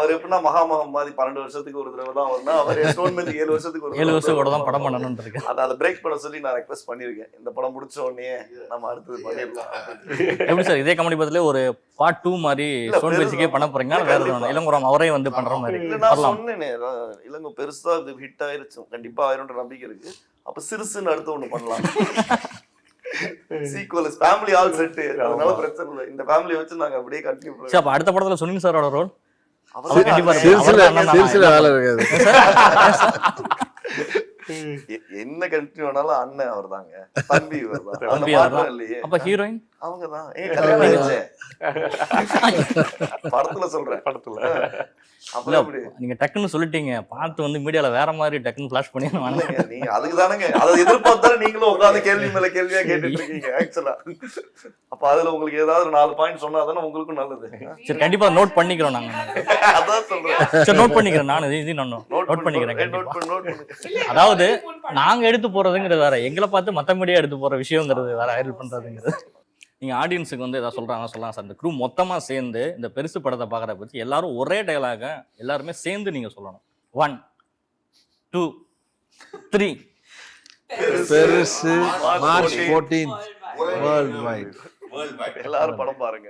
அவர் எப்படின்னா மகாமகம் மாதிரி 12 வருஷத்துக்கு ஒரு தடவை தான் வரும்னா, அவர் ஸ்டோன்மேனுக்கு 7 வருஷத்துக்கு ஒரு 7 வருஷம் கூட தான் படம் பண்ணணும்னு இருக்கு. அதை பிரேக் பண்ண சொல்லி நான் ரெக்வெஸ்ட் பண்ணியிருக்கேன். இந்த படம் முடிச்ச உடனே நம்ம அடுத்தது பண்ணிடலாம். எப்படி சார் இதே கமெடி படத்துல ஒரு பார்ட் 2 மாதிரி ஸ்டோன் பேசிக்கே பண்ண போறீங்க? வேற எதுவும் இளங்குரம் அவரே வந்து பண்ற மாதிரி நான் சொன்னேனே, இளங்கோ பெருசா இது ஹிட் ஆயிருச்சு, கண்டிப்பா ஆயிரும்ன்ற நம்பிக்கை இருக்கு. அப்ப சிறுசுன்னு அடுத்து ஒண்ணு பண்ணலாம். சீக்வல் ஃபேமிலி ஆல் செட், அதனால பிரச்சனை இல்லை. இந்த ஃபேமிலியை வச்சு நாங்க அப்படியே கண்டினியூ பண்ணுவோம். சரி, அப்ப அடுத்த படத்துல சுனில் சாரோட ரோல் வேலை இருக்காது. என்ன கண்டினியூ ஆனாலும் அண்ணன் அவர் தாங்க, தம்பி அவர் இல்லையே. அப்ப ஹீரோயின் அவங்கதான். கல்யாணம் ஆயிடுச்சு படத்துல சொல்றேன். படத்துல நீங்க டக்குன்னு சொல்லிட்டீங்க, பார்த்து வந்து மீடியால வேற மாதிரி டக்குன்னு ஃபிளாஷ் பண்ணி நீங்க அதுக்கு தானங்க அதை எதிர்பார்த்தாலும் நீங்களும் உட்காந்து கேள்வி மேல கேள்வியா கேட்டுட்டு இருக்கீங்க ஆக்சுவலா. அப்ப அதுல உங்களுக்கு ஏதாவது 4 பாயிண்ட் சொன்னா தானே உங்களுக்கும் நல்லது. சரி, கண்டிப்பா நோட் பண்ணிக்கிறோம் நாங்க. அதான் சொல்றேன். சரி, நோட் பண்ணிக்கிறேன். நான் இது நோட் பண்ணிக்கிறேன். அதாவது நாங்க எடுத்து போறதுங்கிறது வேற, எங்களை பார்த்து மத்த மீடியா எடுத்து போற விஷயங்கிறது வேற, வைரல் பண்றதுங்கிறது. நீங்க ஆடியன்ஸுக்கு வந்து ஏதாவது சொல்றாங்க சொல்லலாம் சார். இந்த க்ரூ மொத்தமா சேர்ந்து இந்த பெருசு படத்தை பாக்குற பத்தி எல்லாரும் ஒரே டயலாக எல்லாருமே சேர்ந்து நீங்க சொல்லணும். 1 2 3. பெருசு மார்ச் 14 வேர்ல்ட் வைட். எல்லாரும் படம் பாருங்க.